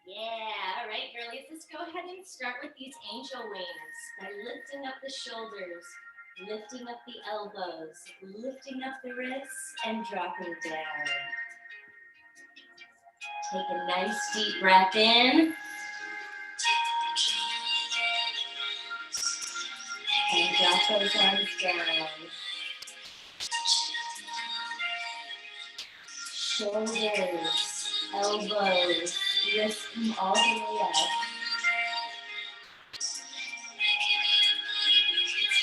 Yeah, all right, girlies, let's go ahead and start with these angel wings by lifting up the shoulders, lifting up the elbows, lifting up the wrists, and dropping down. Take a nice deep breath in. And drop those arms down. Shoulders, elbows, wrists come all the way up.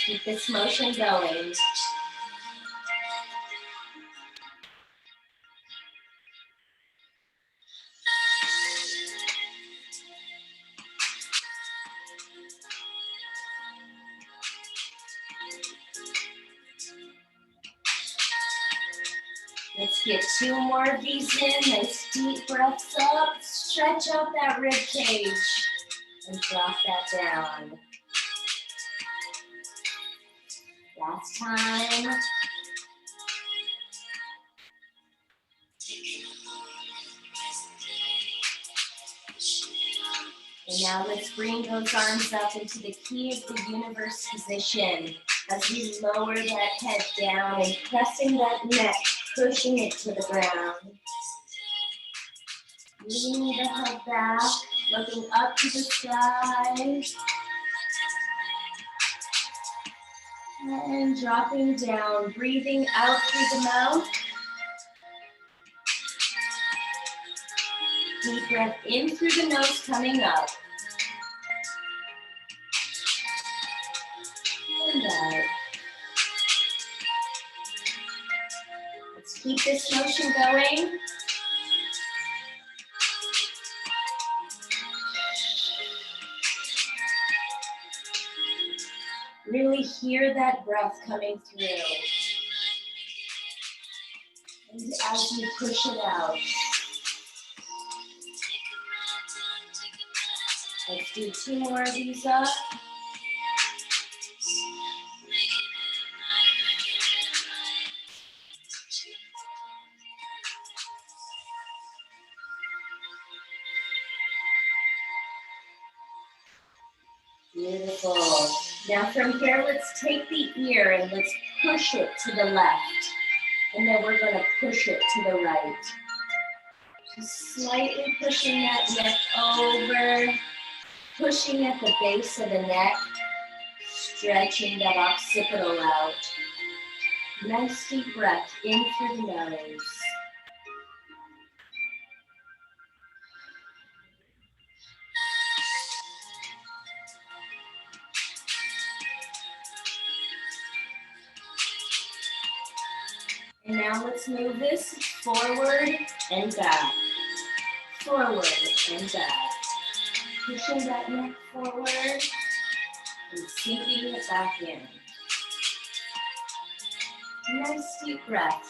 Keep this motion going. Let's get 2 more of these in. Nice deep breaths up. Stretch out that rib cage and drop that down. Last time. And now let's bring those arms up into the key of the universe position as we lower that head down and pressing that neck, pushing it to the ground. Leaning the head back, looking up to the sky. And dropping down, breathing out through the mouth. Deep breath in through the nose, coming up. And out. Let's keep this motion going. Really hear that breath coming through. And as you push it out, let's do 2 more of these up. Beautiful. Now from here, let's take the ear and let's push it to the left. And then we're going to push it to the right. Just slightly pushing that neck over, pushing at the base of the neck, stretching that occipital out. Nice deep breath in through the nose. And now let's move this forward and back. Forward and back. Pushing that neck forward and sinking it back in. Nice deep breath.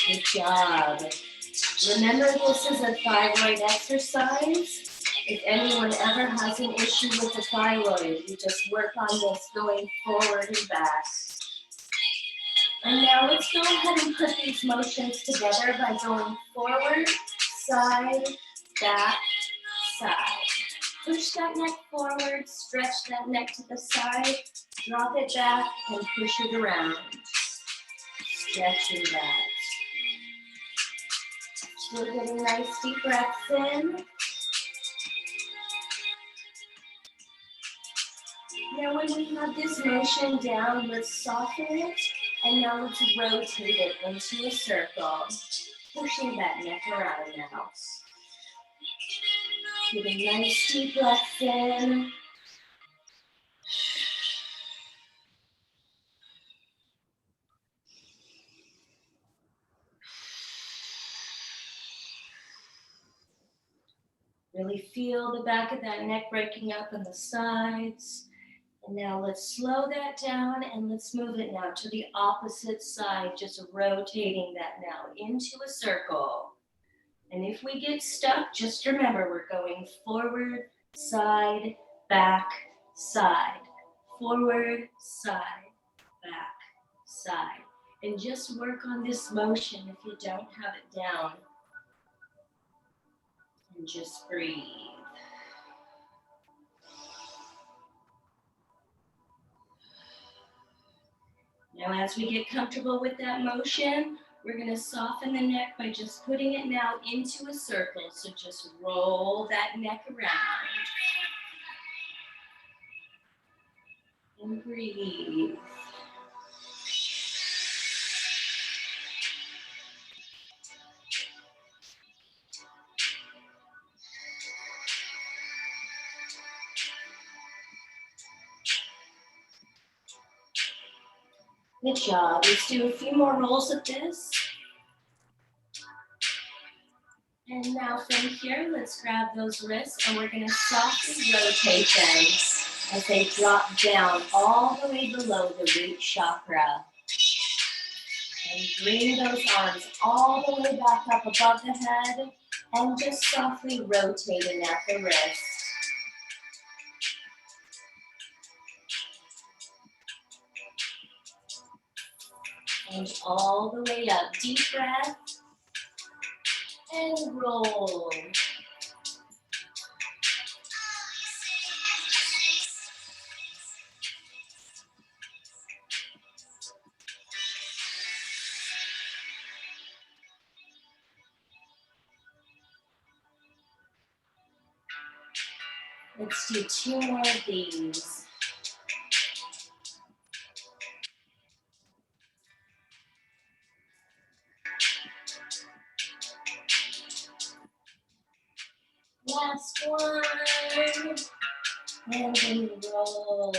Good job. Remember, this is a thyroid exercise. If anyone ever has an issue with the thyroid, you just work on this going forward and back. And now let's go ahead and put these motions together by going forward, side, back, side. Push that neck forward, stretch that neck to the side, drop it back, and push it around. Stretching that. Still getting nice deep breaths in. Now when we have this motion down, let's soften it, and now let's rotate it into a circle, pushing that neck around now. Giving nice deep breaths in. Really feel the back of that neck breaking up on the sides. And now let's slow that down and let's move it now to the opposite side, just rotating that now into a circle. And if we get stuck, just remember we're going forward, side, back, side. Forward, side, back, side. And just work on this motion if you don't have it down. And just breathe. Now as we get comfortable with that motion, we're going to soften the neck by just putting it now into a circle. So just roll that neck around. And breathe. Good job. Let's do a few more rolls of this. And now from here, let's grab those wrists and we're going to softly rotate them as they drop down all the way below the root chakra. And bring those arms all the way back up above the head and just softly rotating at the wrist. And all the way up. Deep breath. And roll. Let's do 2 more of these. Last one. And then roll.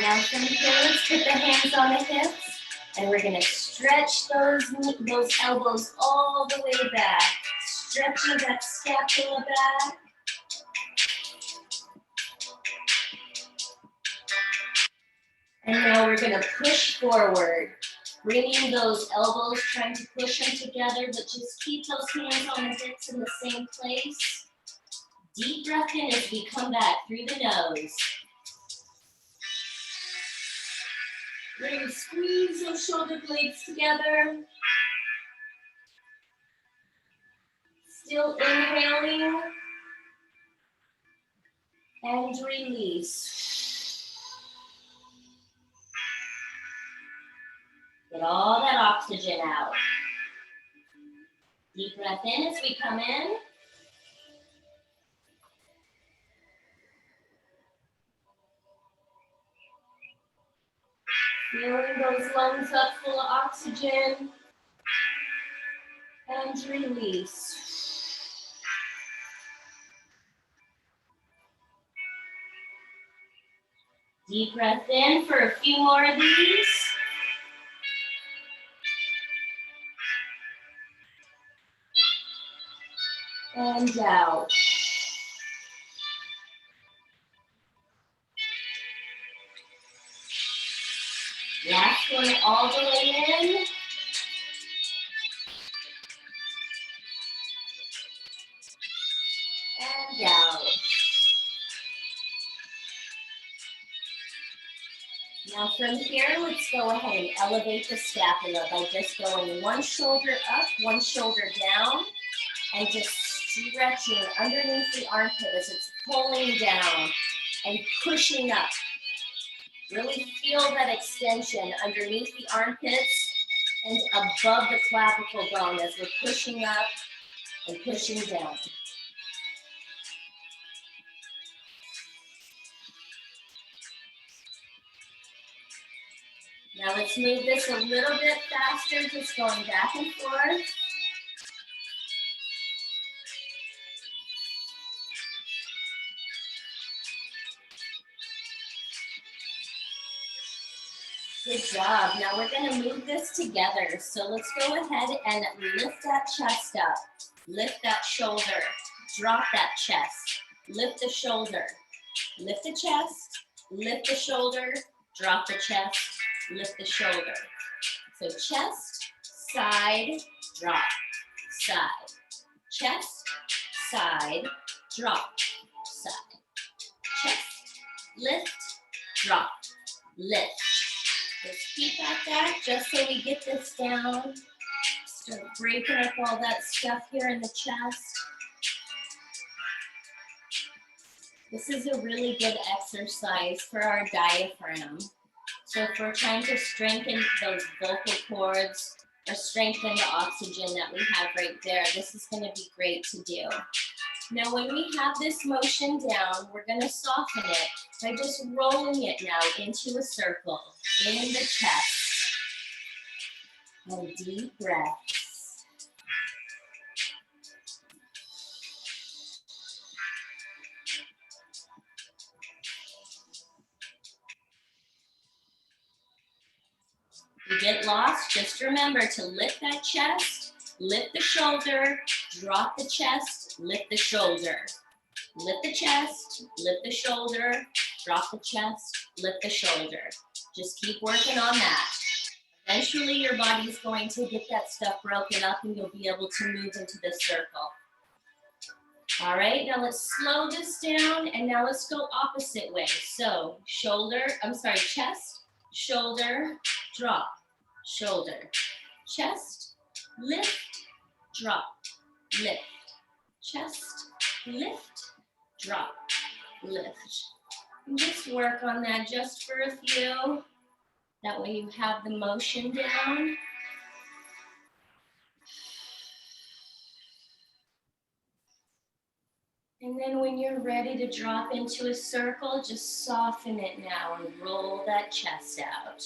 Now from here, let's put the hands on the hips. And we're going to stretch those elbows all the way back. Stretching that scapula back. And now we're going to push forward. Bringing those elbows, trying to push them together, but just keep those hands on the hips in the same place. Deep breath in as we come back through the nose. We're going to squeeze those shoulder blades together. Still inhaling. And release. Get all that oxygen out. Deep breath in as we come in. Filling those lungs up full of oxygen. And release. Deep breath in for a few more of these. And out. Last one all the way in. And out. Now from here, let's go ahead and elevate the scapula by just going one shoulder up, one shoulder down, and just stretching underneath the armpit as it's pulling down and pushing up. Really feel that extension underneath the armpits and above the clavicle bone as we're pushing up and pushing down. Now let's move this a little bit faster, just going back and forth. Good job. Now we're going to move this together. So let's go ahead and lift that chest up. Lift that shoulder. Drop that chest. Lift the shoulder. Lift the chest. Lift the shoulder. Drop the chest. Lift the shoulder. So chest, side, drop, side. Chest, side, drop, side. Chest, lift, drop, lift. Just keep at that just so we get this down. Start breaking up all that stuff here in the chest. This is a really good exercise for our diaphragm. So if we're trying to strengthen those vocal cords or strengthen the oxygen that we have right there, this is going to be great to do. Now when we have this motion down, we're going to soften it by just rolling it now into a circle in the chest. And deep breaths. You get lost, just remember to lift that chest, lift the shoulder, drop the chest, lift the shoulder. Lift the chest, lift the shoulder, drop the chest, lift the shoulder. Just keep working on that. Eventually your body's going to get that stuff broken up and you'll be able to move into the circle. All right, now let's slow this down and now let's go opposite way. So chest, shoulder, drop, shoulder, chest, lift, drop, lift, chest, lift, drop, lift. And just work on that just for a few. That way you have the motion down. And then when you're ready to drop into a circle, just soften it now and roll that chest out.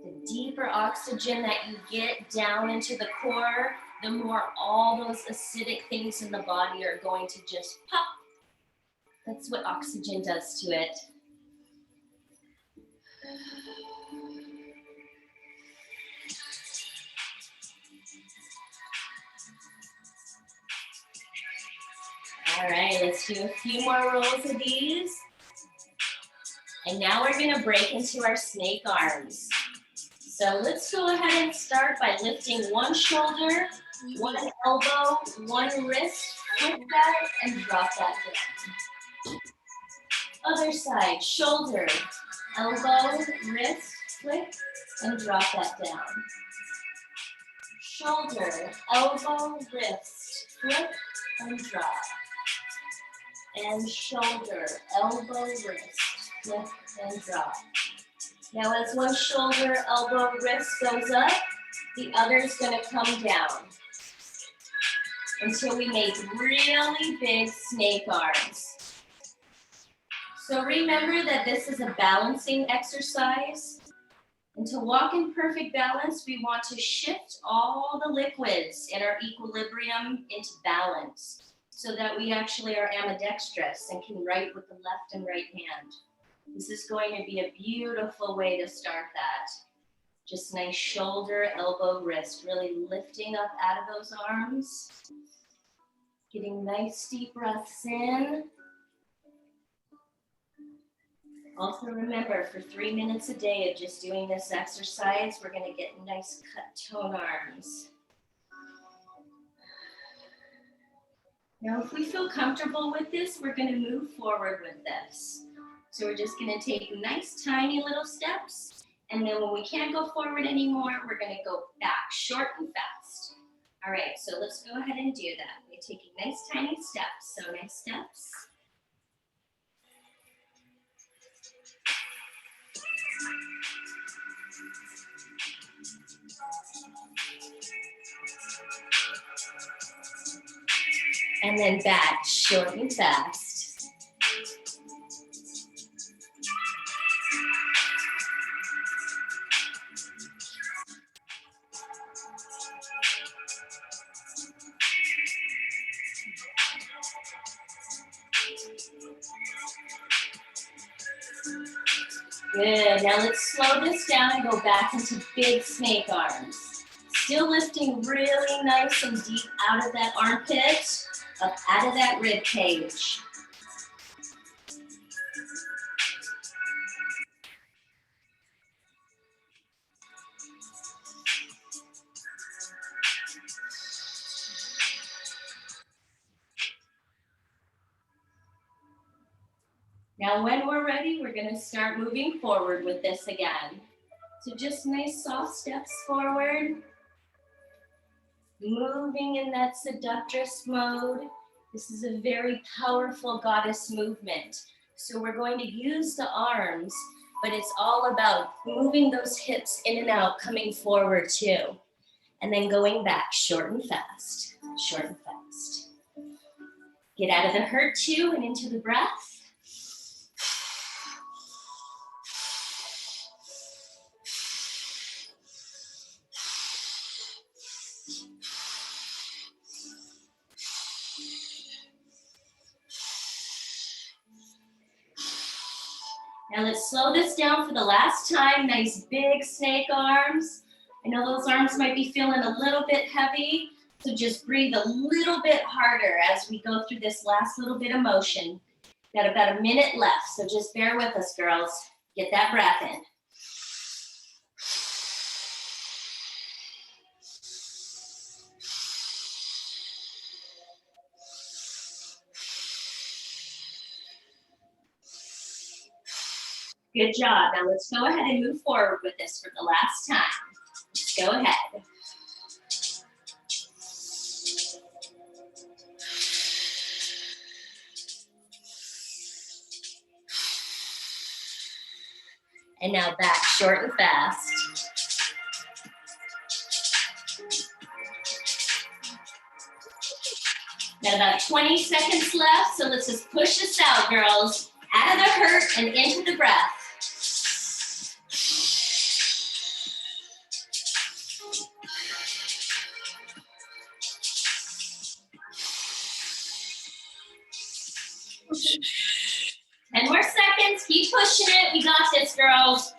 The deeper oxygen that you get down into the core, the more all those acidic things in the body are going to just pop. That's what oxygen does to it. All right, let's do a few more rolls of these. And now we're gonna break into our snake arms. So let's go ahead and start by lifting one shoulder, one elbow, one wrist, lift that and drop that down. Other side, shoulder, elbow, wrist, flick, and drop that down. Shoulder, elbow, wrist, flip, and drop. And shoulder, elbow, wrist, flip, and drop. Now as one shoulder, elbow, wrist goes up, the other's gonna come down until we make really big snake arms. So remember that this is a balancing exercise. And to walk in perfect balance, we want to shift all the liquids in our equilibrium into balance so that we actually are ambidextrous and can write with the left and right hand. This is going to be a beautiful way to start that. Just nice shoulder, elbow, wrist, really lifting up out of those arms. Getting nice deep breaths in. Also remember, for 3 minutes a day of just doing this exercise, we're gonna get nice cut tone arms. Now, if we feel comfortable with this, we're gonna move forward with this. So we're just gonna take nice tiny little steps, and then when we can't go forward anymore, we're gonna go back short and fast. All right, so let's go ahead and do that. We're taking nice tiny steps, so nice steps. And then back, short and fast. Good, now let's slow this down and go back into big snake arms. Still lifting really nice and deep out of that armpit, up out of that rib cage. Now when we're ready, we're gonna start moving forward with this again. So just nice soft steps forward. Moving in that seductress mode. This is a very powerful goddess movement. So we're going to use the arms, but it's all about moving those hips in and out, coming forward too. And then going back, short and fast, short and fast. Get out of the hurt too and into the breath. Now let's slow this down for the last time. Nice big snake arms. I know those arms might be feeling a little bit heavy, so just breathe a little bit harder as we go through this last little bit of motion. Got about a minute left, so just bear with us, girls. Get that breath in. Good job. Now let's go ahead and move forward with this for the last time. Just go ahead. And now back short and fast. Got about 20 seconds left, so let's just push this out, girls. Out of the hurt and into the breath. Ten more seconds, keep pushing it. We got this, girls.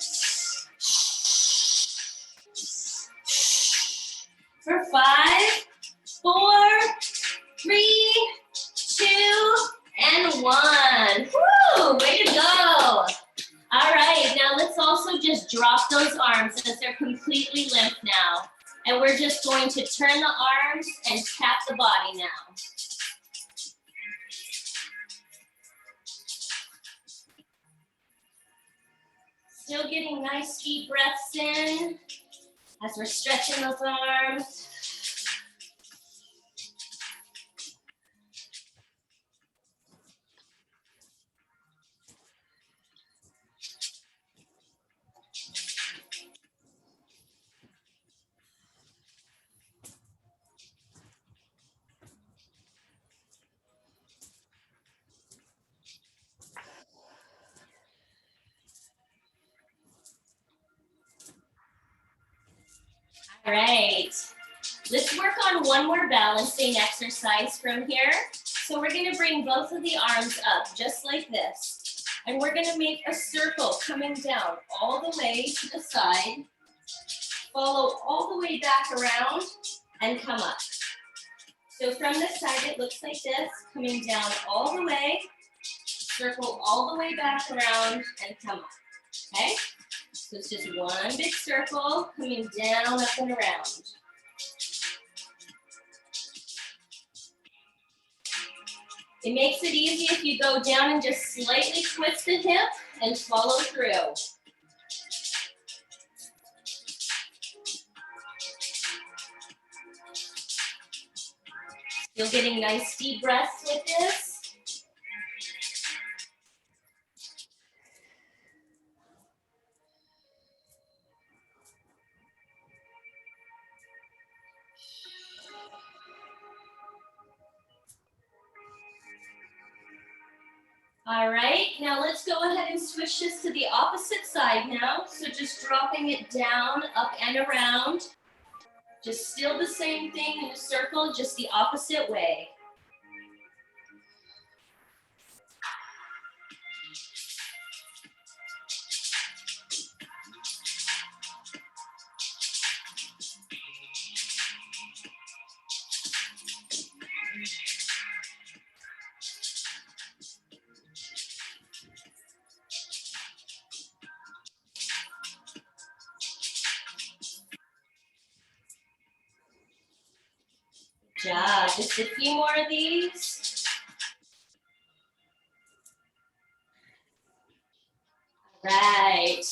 For 5, 4, 3, 2, and 1. Woo, way to go. All right, now let's also just drop those arms as they're completely limp now. And we're just going to turn the arms and tap the body now. Still getting nice deep breaths in as we're stretching those arms. All right, let's work on one more balancing exercise from here. So we're gonna bring both of the arms up just like this. And we're gonna make a circle coming down all the way to the side, follow all the way back around and come up. So from the side, it looks like this, coming down all the way, circle all the way back around and come up, okay? So it's just one big circle coming down, up and around. It makes it easy if you go down and just slightly twist the hip and follow through. Still getting nice deep breaths with this. All right, now let's go ahead and switch this to the opposite side now. So just dropping it down, up and around. Just still the same thing in a circle, just the opposite way. Good job, just a few more of these. Right.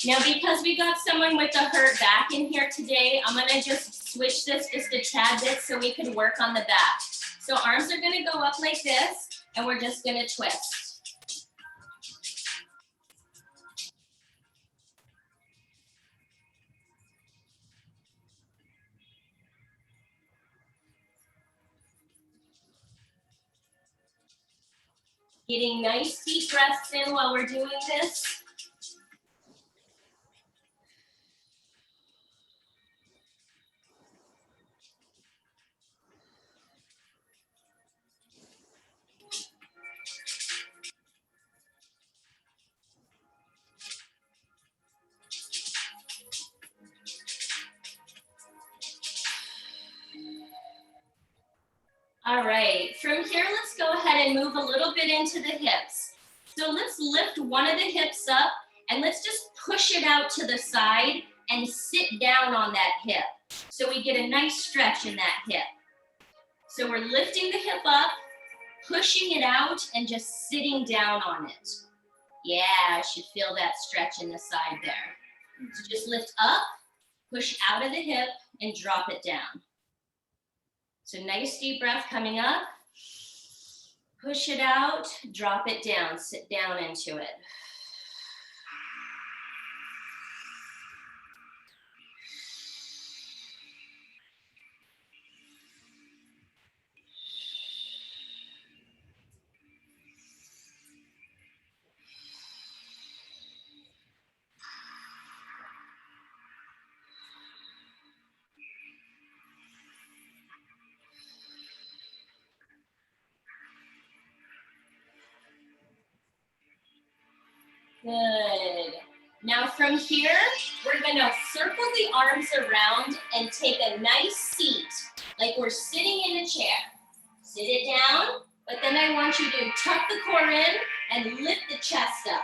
Now, because we got someone with a hurt back in here today, I'm gonna just switch this just a tad bit so we can work on the back. So arms are gonna go up like this, and we're just gonna twist. Getting nice deep breaths in while we're doing this. All right, from here, let's go ahead and move a little bit into the hips. So let's lift one of the hips up and let's just push it out to the side and sit down on that hip. So we get a nice stretch in that hip. So we're lifting the hip up, pushing it out, and just sitting down on it. Yeah, I should feel that stretch in the side there. So just lift up, push out of the hip, and drop it down. So nice deep breath coming up. Push it out, drop it down, sit down into it. Good. Now from here, we're gonna circle the arms around and take a nice seat, like we're sitting in a chair. Sit it down, but then I want you to tuck the core in and lift the chest up.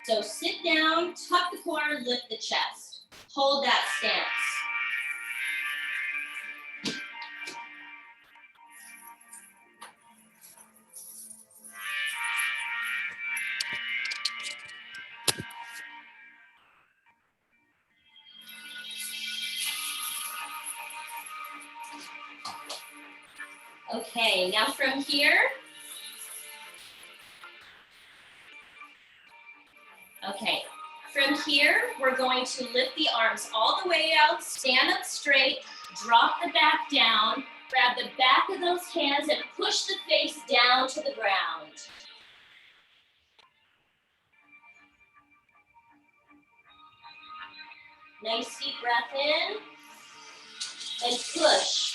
So sit down, tuck the core, lift the chest. Hold that stance. Okay, now from here, we're going to lift the arms all the way out, stand up straight, drop the back down, grab the back of those hands and push the face down to the ground. Nice deep breath in and push.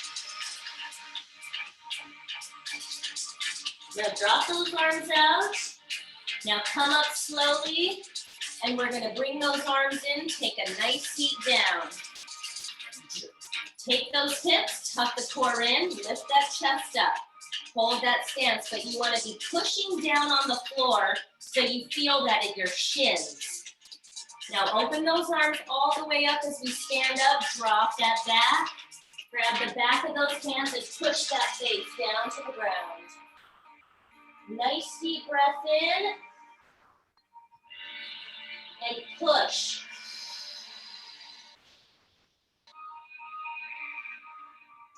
Now drop those arms out. Now come up slowly, and we're gonna bring those arms in, take a nice seat down. Take those hips, tuck the core in, lift that chest up. Hold that stance, but you wanna be pushing down on the floor so you feel that in your shins. Now open those arms all the way up as we stand up, drop that back. Grab the back of those hands and push that face down to the ground. Nice deep breath in. And push.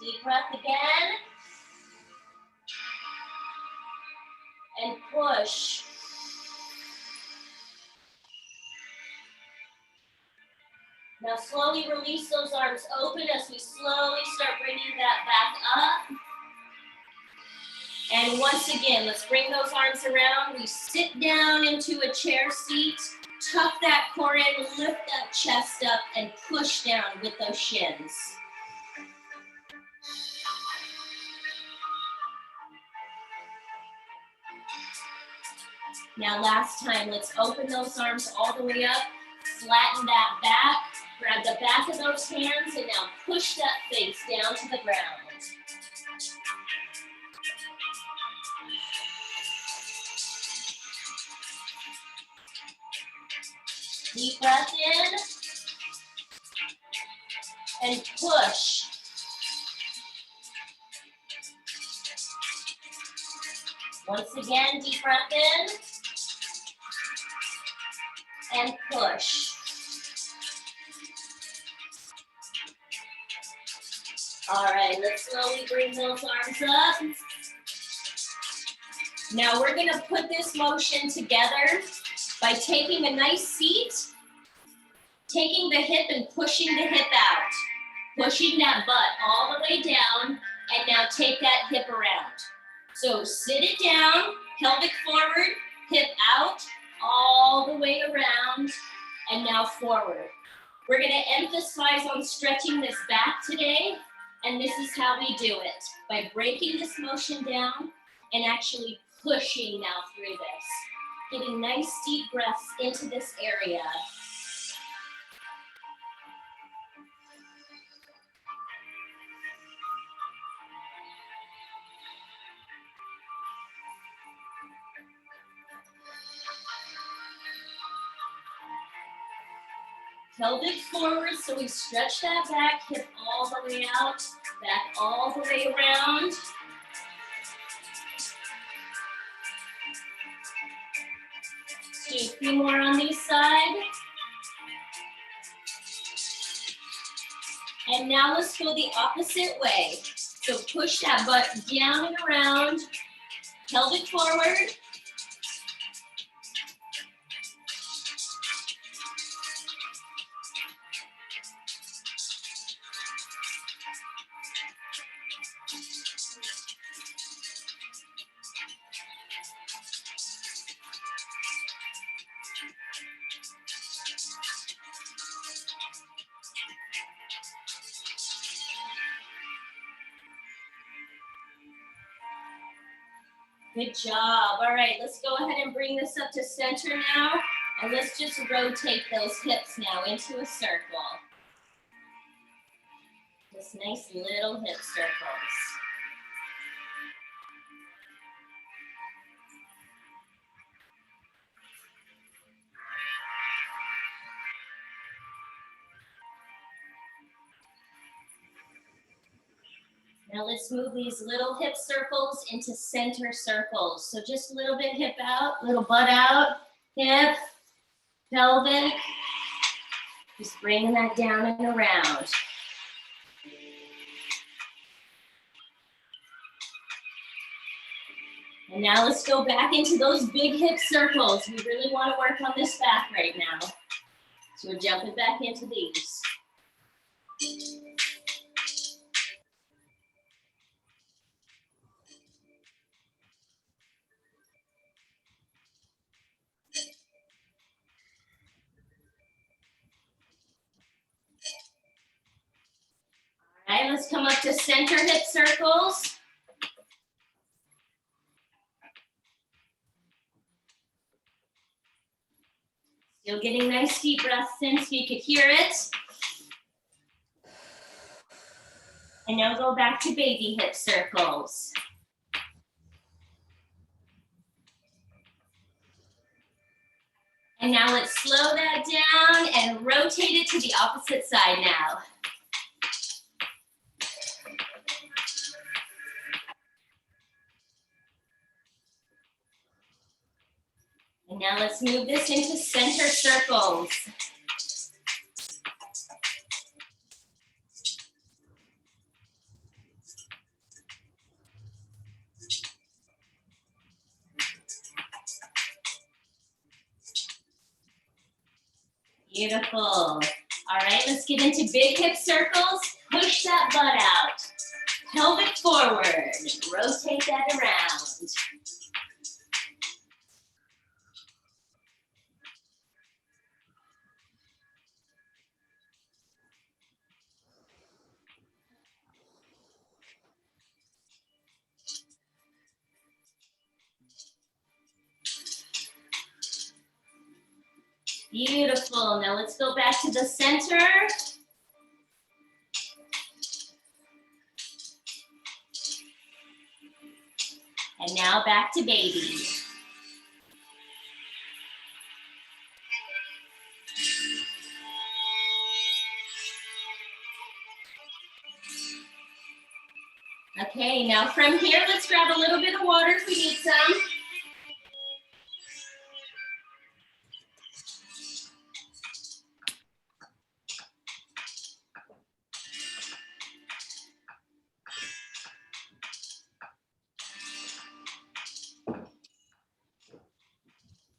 Deep breath again. And push. Now slowly release those arms open as we slowly start bringing that back up. And once again, let's bring those arms around. We sit down into a chair seat, tuck that core in, lift that chest up, and push down with those shins. Now last time, let's open those arms all the way up, flatten that back, grab the back of those hands, and now push that face down to the ground. Deep breath in and push. Once again, deep breath in and push. All right, let's slowly bring those arms up. Now we're gonna put this motion together by taking a nice seat, taking the hip and pushing the hip out, pushing that butt all the way down, and now take that hip around. So sit it down, pelvic forward, hip out, all the way around, and now forward. We're gonna emphasize on stretching this back today, and this is how we do it, by breaking this motion down and actually pushing now through this. Getting nice deep breaths into this area. Pelvic forward, so we stretch that back, hip all the way out, back all the way around. Do a few more on this side. And now let's go the opposite way. So push that butt down and around, pelvic forward. Good job. All right, let's go ahead and bring this up to center now. And let's just rotate those hips now into a circle. Just nice little hip circles. Now let's move these little hip circles into center circles. So just a little bit hip out, little butt out, hip, pelvic. Just bringing that down and around. And now let's go back into those big hip circles. We really want to work on this back right now. So we're jumping back into these. All right, let's come up to center hip circles. Still getting nice deep breaths in so you could hear it. And now go back to baby hip circles. And now let's slow that down and rotate it to the opposite side now. And now let's move this into center circles. Beautiful. All right, let's get into big hip circles. Push that butt out. Pelvic forward. Rotate that around. Beautiful. Now let's go back to the center. And now back to baby. Okay, now from here, let's grab a little bit of water if we need some.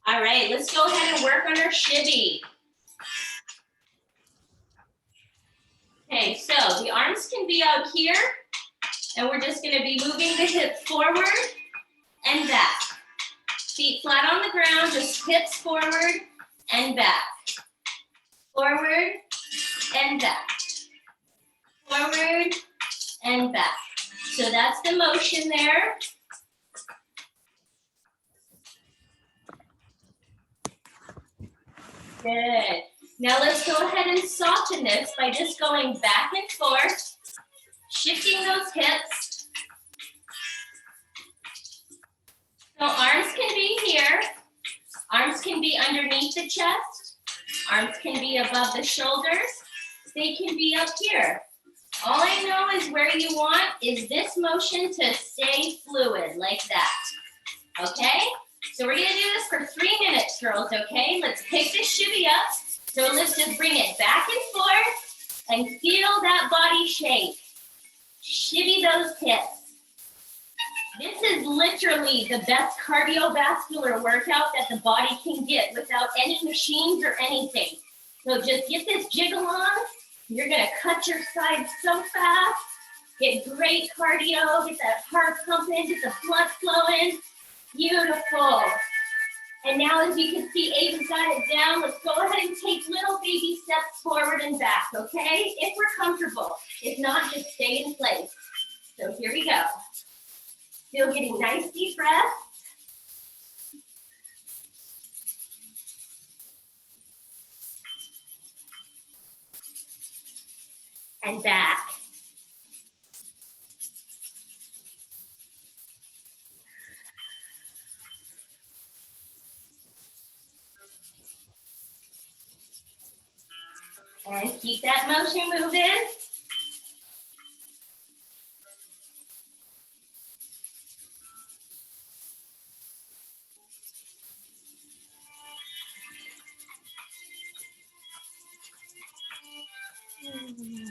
All right, let's go ahead and work on our shibby. Okay, so the arms can be out here, and we're just gonna be moving the hips forward and back. Feet flat on the ground, just hips forward and back. Forward and back. Forward and back. So that's the motion there. Good. Now let's go ahead and soften this by just going back and forth, shifting those hips. So arms can be here. Arms can be underneath the chest. Arms can be above the shoulders. They can be up here. All I know is where you want is this motion to stay fluid like that. Okay? So we're gonna do this for 3 minutes, girls, okay? Let's pick this shimmy up. So let's just bring it back and forth and feel that body shake. Shimmy those hips. This is literally the best cardiovascular workout that the body can get without any machines or anything. So just get this jiggle on. You're gonna cut your sides so fast. Get great cardio, get that heart pumping, get the blood flowing. Beautiful. And now as you can see, Ava's got it down. Let's go ahead and take little baby steps forward and back, okay? If we're comfortable. If not, just stay in place. So here we go. Still getting nice deep breaths. And back. And keep that motion moving.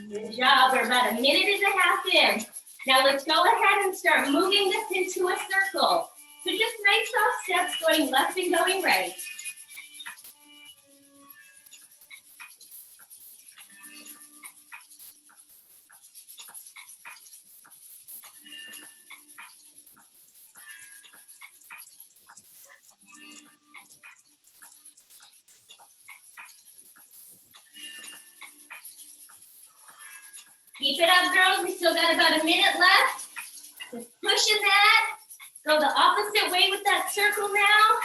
Good job. We're about 1.5 minutes in. Now let's go ahead and start moving this into a circle. So just nice soft steps going left and going right. Keep it up, girls. We still got about 1 minute left. Just pushing that. Go the opposite way with that circle now.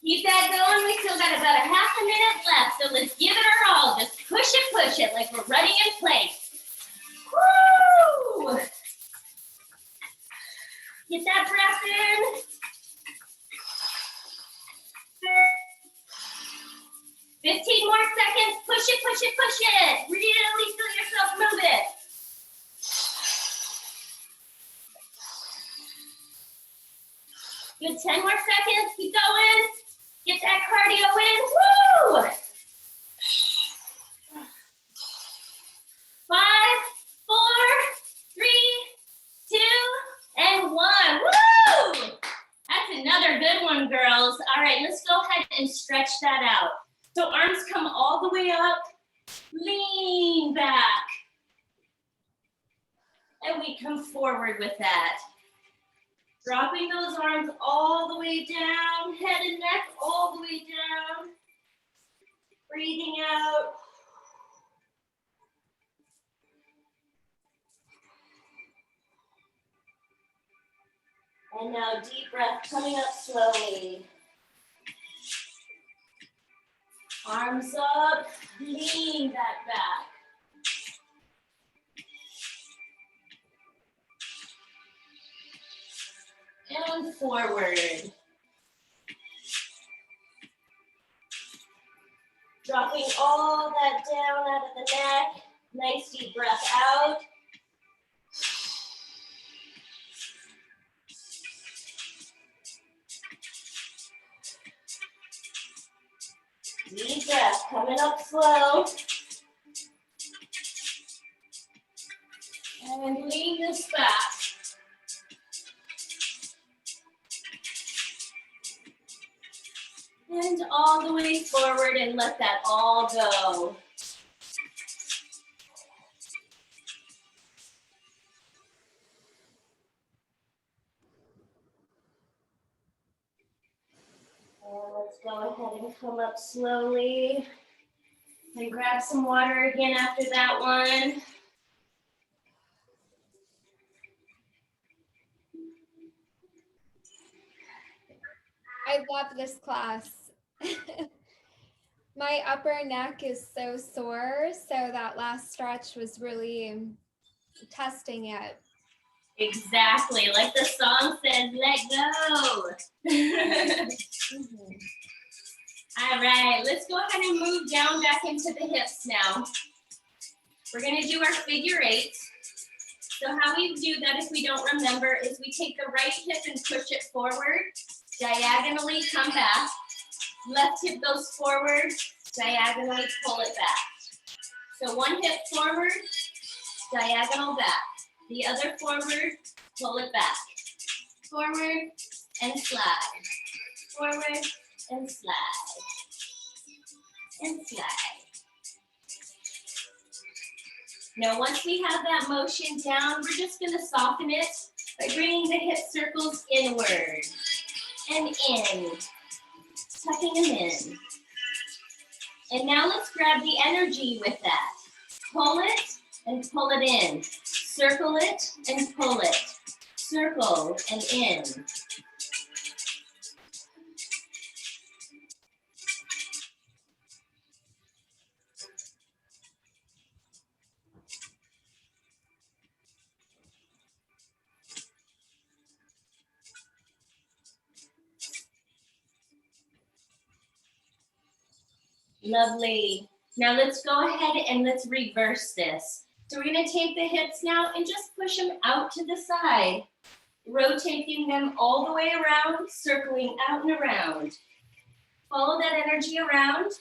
Keep that going. We still got about 1/2 minute left. So let's give it our all. Just push it like we're running in place. Woo! Get that breath in. 15 more seconds. Push it. Really feel yourself move it. Good, 10 more seconds. Keep going. Get that cardio in. Woo! 5, 4, 3, 2, and 1. Woo! That's another good one, girls. All right, let's go ahead and stretch that out. So arms come all the way up, lean back. And we come forward with that. Dropping those arms all the way down, head and neck all the way down. Breathing out. And now deep breath coming up slowly. Arms up, lean that back. And forward. Dropping all that down out of the neck. Nice deep breath out. Deep breath, coming up slow. And lean this back. And all the way forward and let that all go. And let's go ahead and come up slowly. And grab some water again after that one. I love this class. My upper neck is so sore, so that last stretch was really testing it. Exactly, like the song says, let go. All right, let's go ahead and move down back into the hips now. We're gonna do our figure eight. So how we do that, if we don't remember, is we take the right hip and push it forward, diagonally come back. Left hip goes forward, diagonally pull it back. So one hip forward, diagonal back. The other forward, pull it back. Forward and slide. Forward and slide. And slide. Now once we have that motion down, we're just gonna soften it by bringing the hip circles inward and in, tucking them in. And now let's grab the energy with that. Pull it and pull it in. Circle it and pull it. Circle and in. Lovely. Now let's go ahead and let's reverse this. So we're gonna take the hips now and just push them out to the side, rotating them all the way around, circling out and around. Follow that energy around,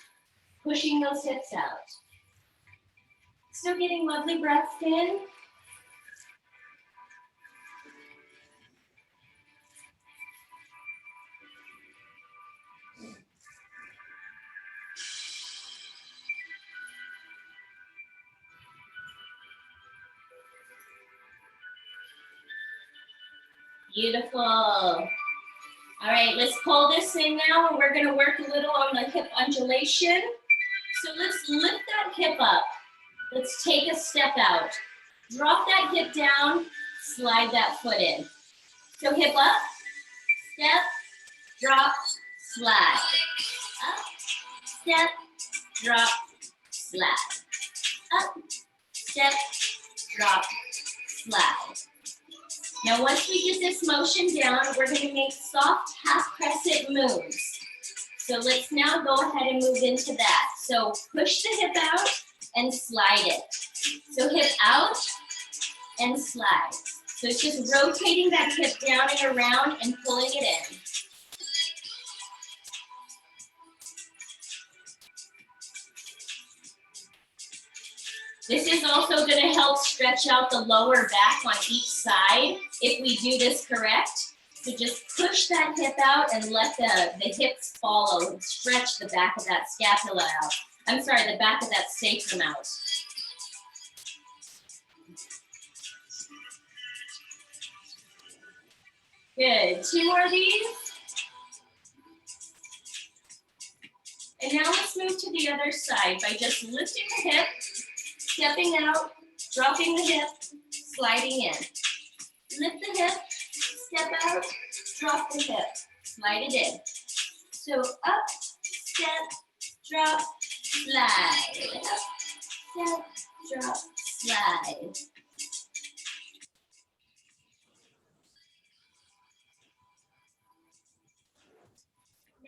pushing those hips out. Still getting lovely breaths in. Beautiful. All right, let's pull this in now, and we're gonna work a little on the hip undulation. So let's lift that hip up. Let's take a step out. Drop that hip down, slide that foot in. So hip up, step, drop, slide. Up, step, drop, slide. Up, step, drop, slide. Now once we get this motion down, we're gonna make soft half crescent moves. So let's now go ahead and move into that. So push the hip out and slide it. So hip out and slide. So it's just rotating that hip down and around and pulling it in. This is also going to help stretch out the lower back on each side if we do this correct. So just push that hip out and let the hips follow and stretch the back of that scapula out. I'm sorry, the back of that sacrum out. Good, 2 more of these. And now let's move to the other side by just lifting the hip, stepping out, dropping the hip, sliding in. Lift the hip, step out, drop the hip, slide it in. So up, step, drop, slide. Up, step, drop, slide.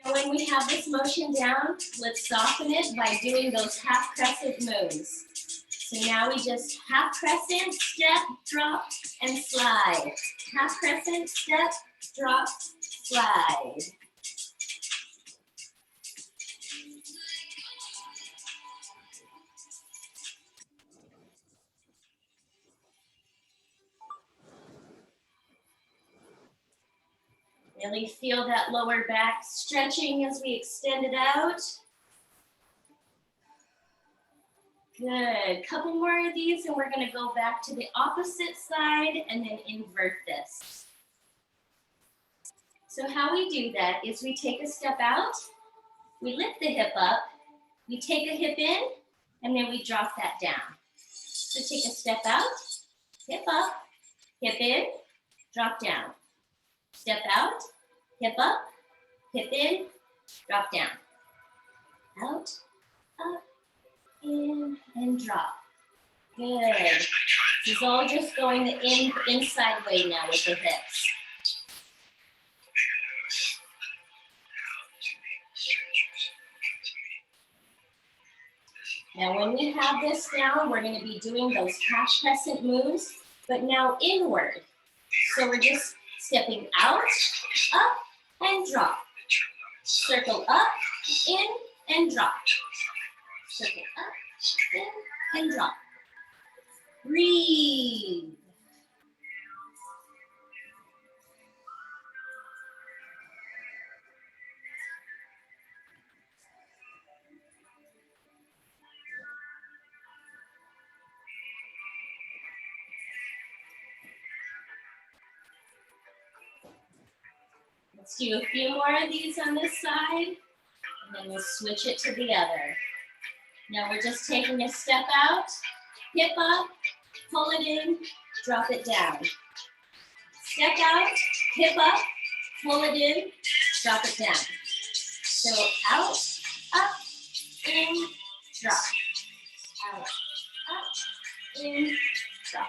Now when we have this motion down, let's soften it by doing those half crescent moves. So now we just half crescent, step, drop, and slide. Half crescent, step, drop, slide. Really feel that lower back stretching as we extend it out. Good, couple more of these and we're gonna go back to the opposite side and then invert this. So how we do that is we take a step out, we lift the hip up, we take a hip in, and then we drop that down. So take a step out, hip up, hip in, drop down. Step out, hip up, hip in, drop down. Out, up, in, and drop. Good. This is all just going the inside way now with the hips. Now when we have this down, we're going to be doing those half crescent moves, but now inward. So we're just stepping out, up, and drop. Circle up, in, and drop. Circle up, in, and drop. Breathe. Let's do a few more of these on this side, and then we'll switch it to the other. Now we're just taking a step out, hip up, pull it in, drop it down. Step out, hip up, pull it in, drop it down. So out, up, in, drop. Out, up, in, drop.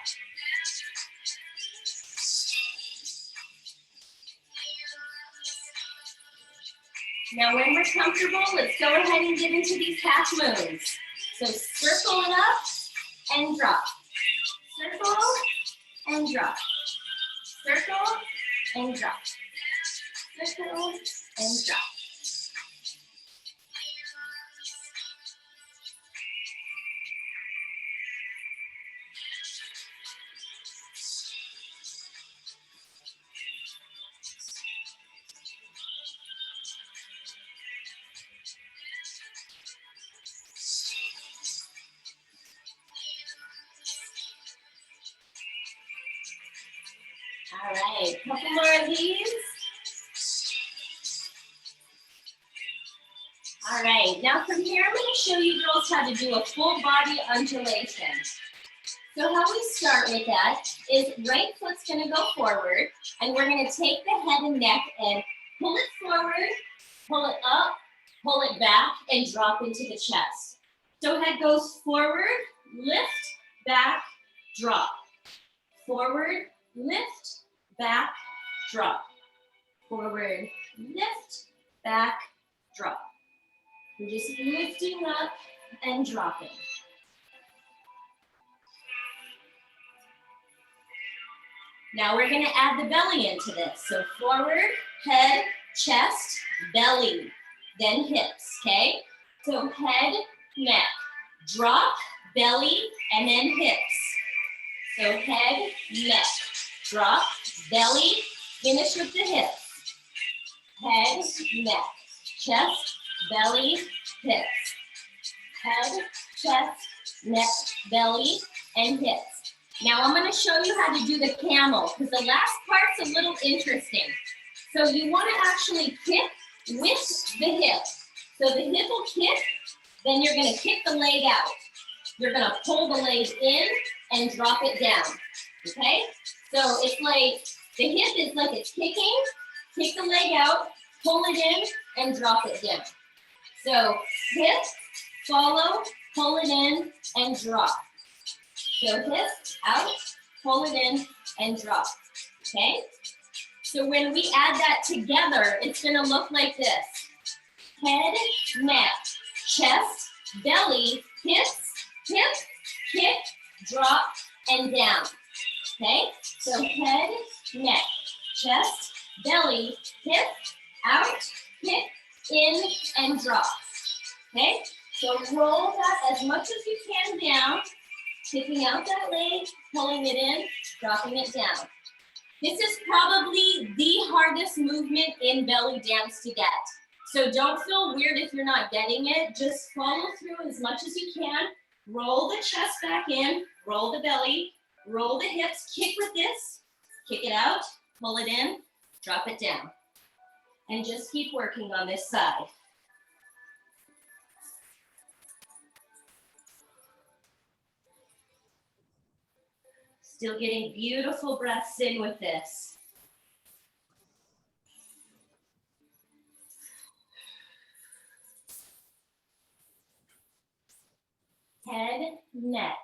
Now when we're comfortable, let's go ahead and get into these half moves. So circle it up and drop. Circle and drop. Circle and drop. Circle and drop. All right, couple more of these. All right, now from here, I'm going to show you girls how to do a full body undulation. So how we start with that is right foot's going to go forward, and we're going to take the head and neck and pull it forward, pull it up, pull it back, and drop into the chest. So head goes forward, lift, back, drop. Forward, lift, back, drop. Forward, lift, back, drop. We're just lifting up and dropping. Now we're going to add the belly into this. So forward, head, chest, belly, then hips, okay? So head, neck, drop, belly, and then hips. So head, neck, drop, belly, finish with the hips. Head, neck, chest, belly, hips. Head, chest, neck, belly, and hips. Now I'm going to show you how to do the camel because the last part's a little interesting. So you want to actually kick with the hip. So the hip will kick, then you're going to kick the leg out. You're going to pull the leg in and drop it down, okay? So it's like, the hip is like it's kicking, kick the leg out, pull it in, and drop it down. So hip, follow, pull it in, and drop. So hip, out, pull it in, and drop, okay? So when we add that together, it's gonna look like this. Head, neck, chest, belly, hips, hip, kick, drop, and down, okay? So head, neck, chest, belly, hip, out, kick, in, and drop, okay? So roll that as much as you can down, kicking out that leg, pulling it in, dropping it down. This is probably the hardest movement in belly dance to get. So don't feel weird if you're not getting it. Just follow through as much as you can. Roll the chest back in, roll the belly, roll the hips, kick with this, kick it out, pull it in, drop it down. And just keep working on this side. Still getting beautiful breaths in with this. Head, neck.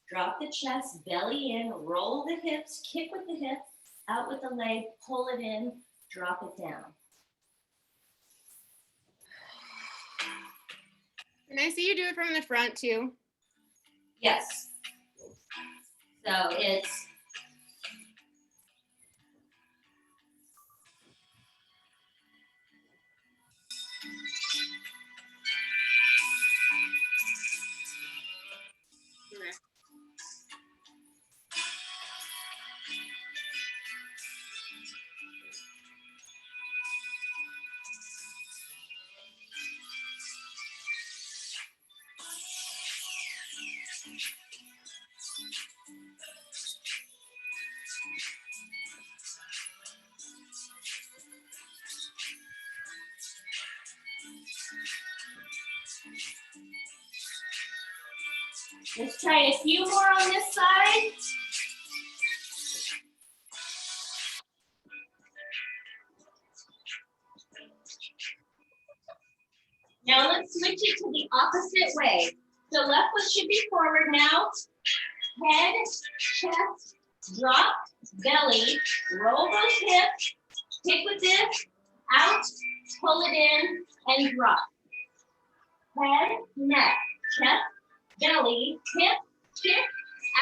Drop the chest, belly in, roll the hips, kick with the hip, out with the leg, pull it in, drop it down. Can I see you do it from the front too? Yes. So it's Okay. let's try a few more on this side. Now let's switch it to the opposite way. So left foot should be forward now. Head, chest, drop, belly, roll those hips, kick with this, out, pull it in, and drop. Head, neck, chest, belly, hip, kick,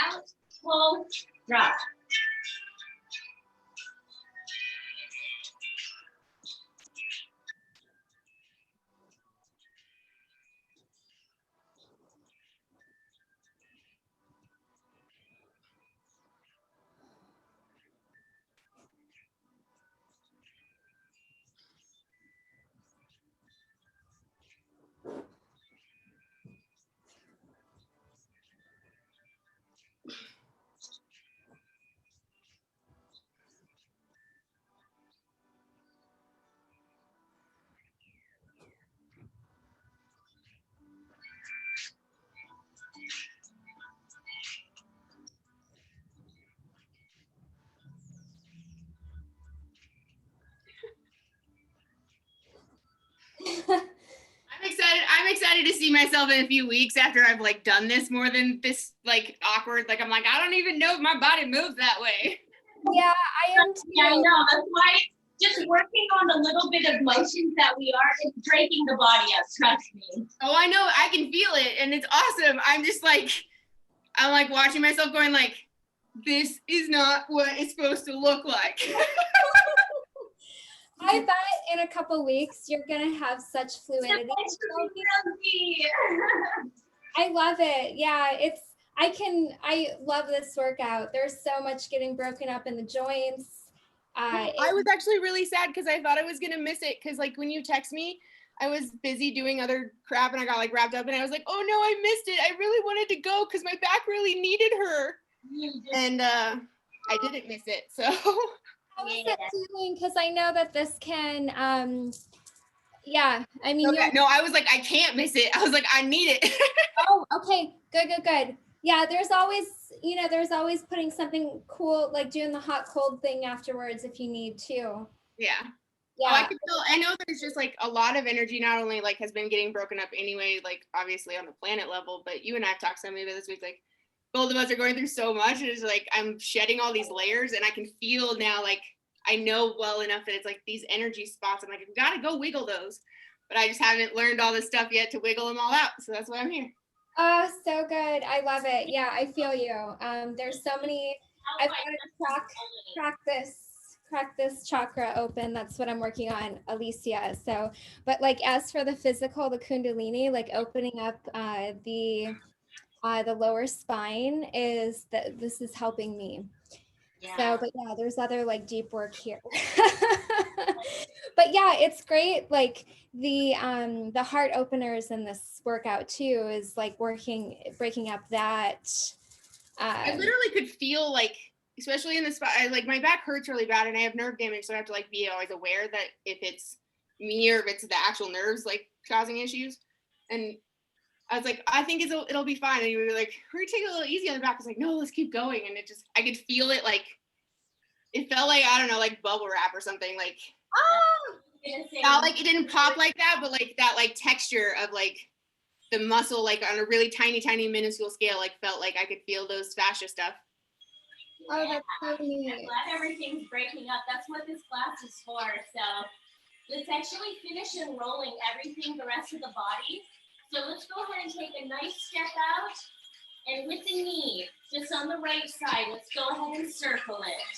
out, pull, drop. I'm excited to see myself in a few weeks after I've like done this more than this like awkward. Like I'm like, I don't even know if my body moves that way. Yeah, I am too. Yeah, I know. That's why just working on the little bit of motions that we are, it's breaking the body up, trust me. Oh, I know, I can feel it and it's awesome. I'm like watching myself going like, this is not what it's supposed to look like. I bet in a couple weeks you're gonna have such fluidity. I love it. Yeah, I love this workout. There's so much getting broken up in the joints. I was actually really sad because I thought I was gonna miss it because like when you text me, I was busy doing other crap and I got like wrapped up and I was like, oh no, I missed it. I really wanted to go because my back really needed her. And I didn't miss it. So how is it feeling? Because I know that this can yeah, I mean okay, no, I was like, I can't miss it. I was like, I need it. Oh, okay, good. Yeah, there's always putting something cool, like doing the hot cold thing afterwards if you need to. Yeah. Yeah. Oh, I know there's just like a lot of energy not only like has been getting broken up anyway, like obviously on the planet level, but you and I have talked some about this week, like both of us are going through so much and it's like I'm shedding all these layers and I can feel now like I know well enough that it's like these energy spots. I'm like, I've got to go wiggle those, but I just haven't learned all this stuff yet to wiggle them all out. So that's why I'm here. Oh, so good. I love it. Yeah, I feel you. There's so many, I've got to crack this chakra open. That's what I'm working on, Alicia. So, but like as for the physical, the Kundalini, like opening up the lower spine this is helping me. So, but yeah, there's other like deep work here. But yeah, it's great. Like the heart openers in this workout too is like breaking up that. I literally could feel like, especially in the spot, like my back hurts really bad and I have nerve damage, so I have to like be always aware that if it's me or if it's the actual nerves like causing issues. And I was like, I think it'll be fine. And you were like, we're gonna take it a little easy on the back. I was like, no, let's keep going. And it just, I could feel it, like it felt like, I don't know, like bubble wrap or something. Like, not like it didn't pop like that, but like that like texture of like the muscle, like on a really tiny, tiny minuscule scale, like felt like I could feel those fascia stuff. Oh, that's so neat. I'm glad everything's breaking up. That's what this class is for. So let's actually finish enrolling everything, the rest of the body. So let's go ahead and take a nice step out. And with the knee, just on the right side, let's go ahead and circle it.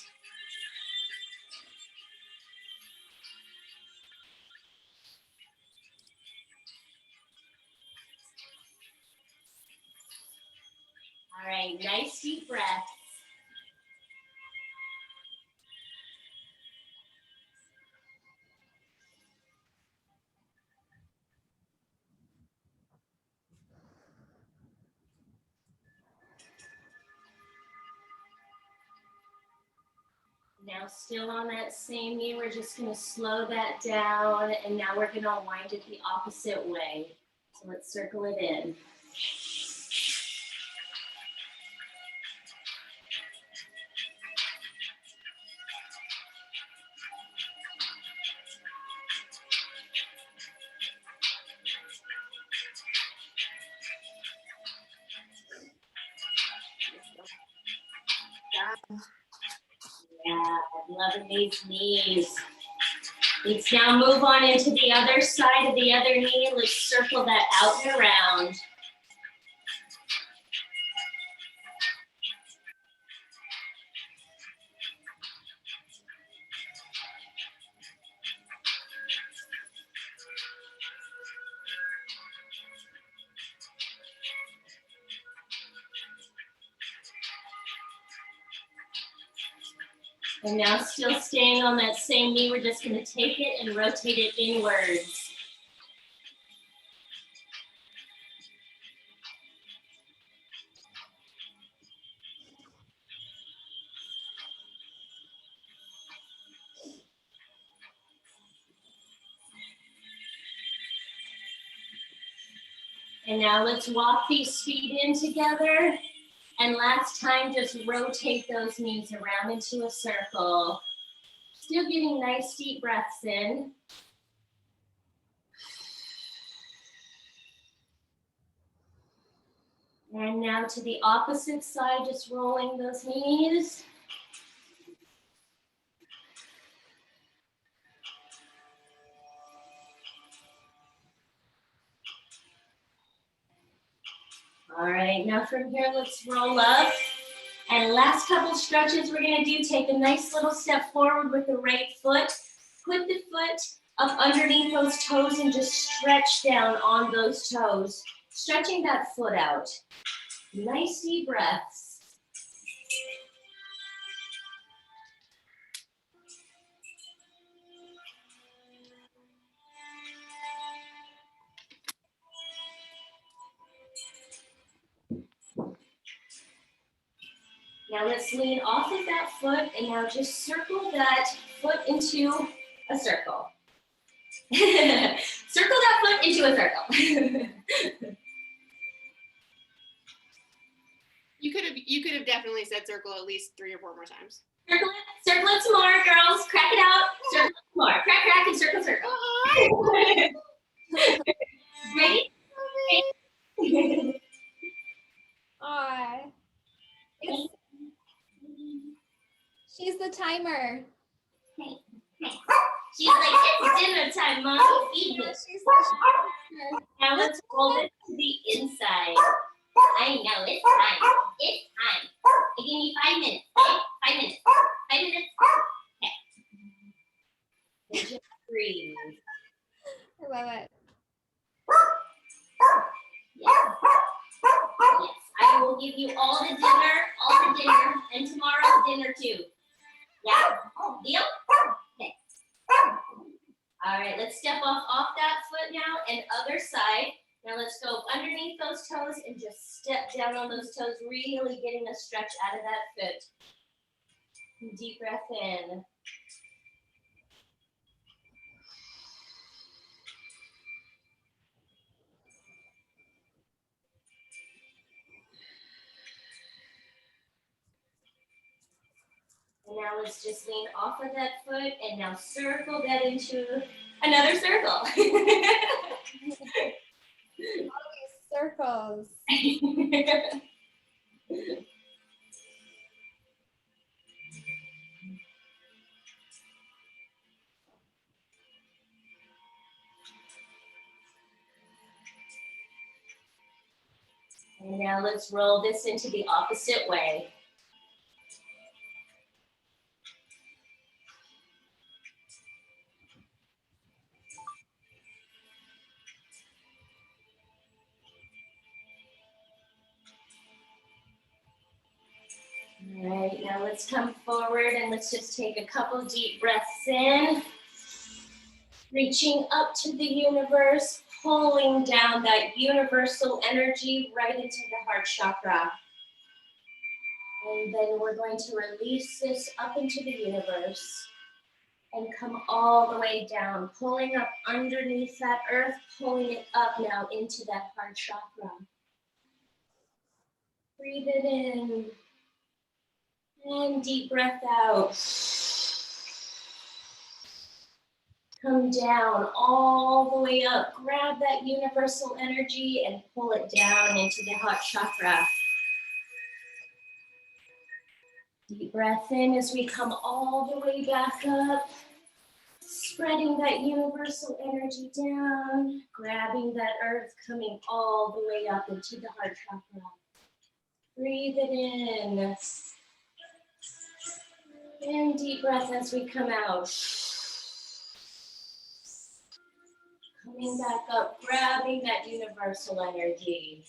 All right, nice deep breath. Now still on that same knee, we're just gonna slow that down, and now we're gonna wind it the opposite way. So let's circle it in. Yeah, I'm loving these knees. Let's now move on into the other side of the other knee. Let's circle that out and around. And now still staying on that same knee, we're just gonna take it and rotate it inwards. And now let's walk these feet in together. And last time, just rotate those knees around into a circle. Still getting nice deep breaths in. And now to the opposite side, just rolling those knees. All right, now from here, let's roll up. And last couple stretches we're gonna do, take a nice little step forward with the right foot. Put the foot up underneath those toes and just stretch down on those toes. Stretching that foot out. Nice deep breaths. Now let's lean off of that foot and now just circle that foot into a circle. Circle that foot into a circle. You could have definitely said circle at least 3 or 4 more times. Circle it some more, girls. Crack it out. Circle it some more. Crack, crack, and circle, circle. Ready? Aw. She's the timer. She's like, it's dinner time, Mom. Feed me. Now let's roll it to the inside. I know, it's time. It's time. Give me 5 minutes, okay? 5 minutes. 5 minutes. Okay. Just breathe. I love it. Yes. Yes. I will give you all the dinner, and tomorrow's dinner too. Yeah? Deal? Okay. All right, let's step off that foot now and other side. Now let's go underneath those toes and just step down on those toes, really getting a stretch out of that foot. Deep breath in. And now let's just lean off of that foot and now circle that into another circle. Circles. And now let's roll this into the opposite way. All right, now let's come forward and let's just take a couple deep breaths in. Reaching up to the universe, pulling down that universal energy right into the heart chakra. And then we're going to release this up into the universe and come all the way down, pulling up underneath that earth, pulling it up now into that heart chakra. Breathe it in. And deep breath out. Come down all the way up. Grab that universal energy and pull it down into the heart chakra. Deep breath in as we come all the way back up. Spreading that universal energy down. Grabbing that earth, coming all the way up into the heart chakra. Breathe it in. And deep breath as we come out. Coming back up, grabbing that universal energy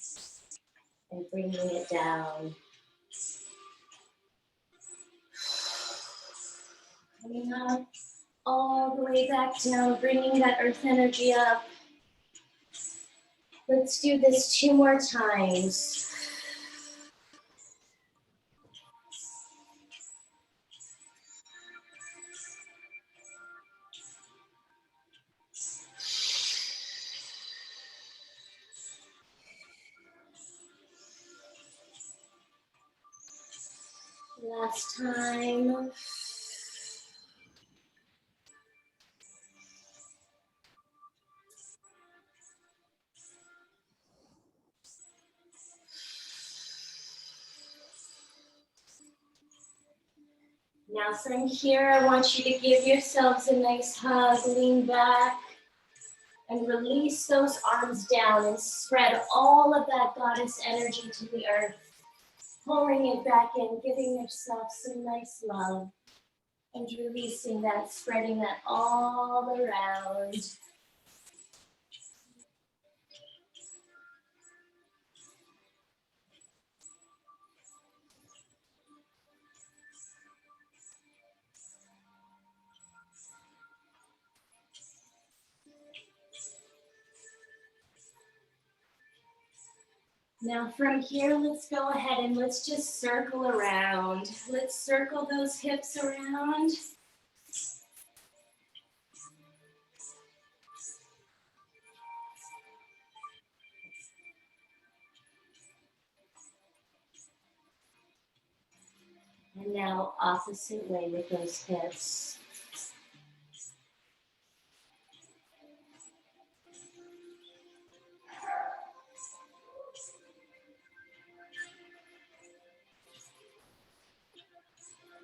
and bringing it down. Coming up, all the way back down, bringing that earth energy up. Let's do this 2 more times. Last time. Now from here, I want you to give yourselves a nice hug, lean back, and release those arms down and spread all of that goddess energy to the earth. Pulling it back in, giving yourself some nice love, and releasing that, spreading that all around. Now from here, let's go ahead and let's just circle around. Let's circle those hips around. And now opposite way with those hips.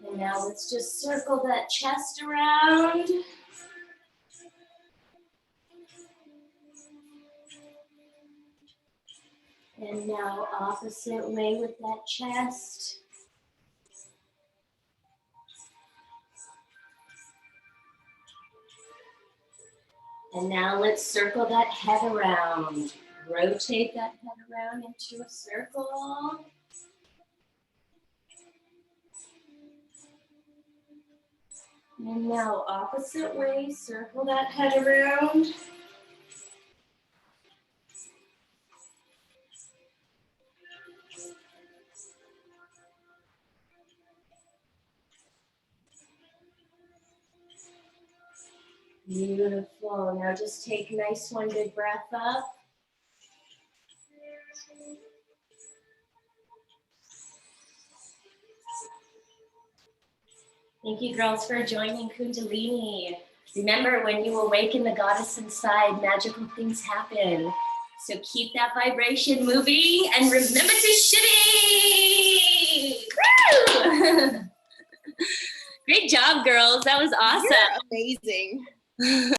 And now let's just circle that chest around. And now opposite way with that chest. And now let's circle that head around. Rotate that head around into a circle. And now opposite way, circle that head around. Beautiful. Now just take a nice one big breath up. Thank you, girls, for joining Kundalini. Remember, when you awaken the goddess inside, magical things happen. So keep that vibration moving and remember to shimmy! Woo! Great job, girls. That was awesome. You're amazing.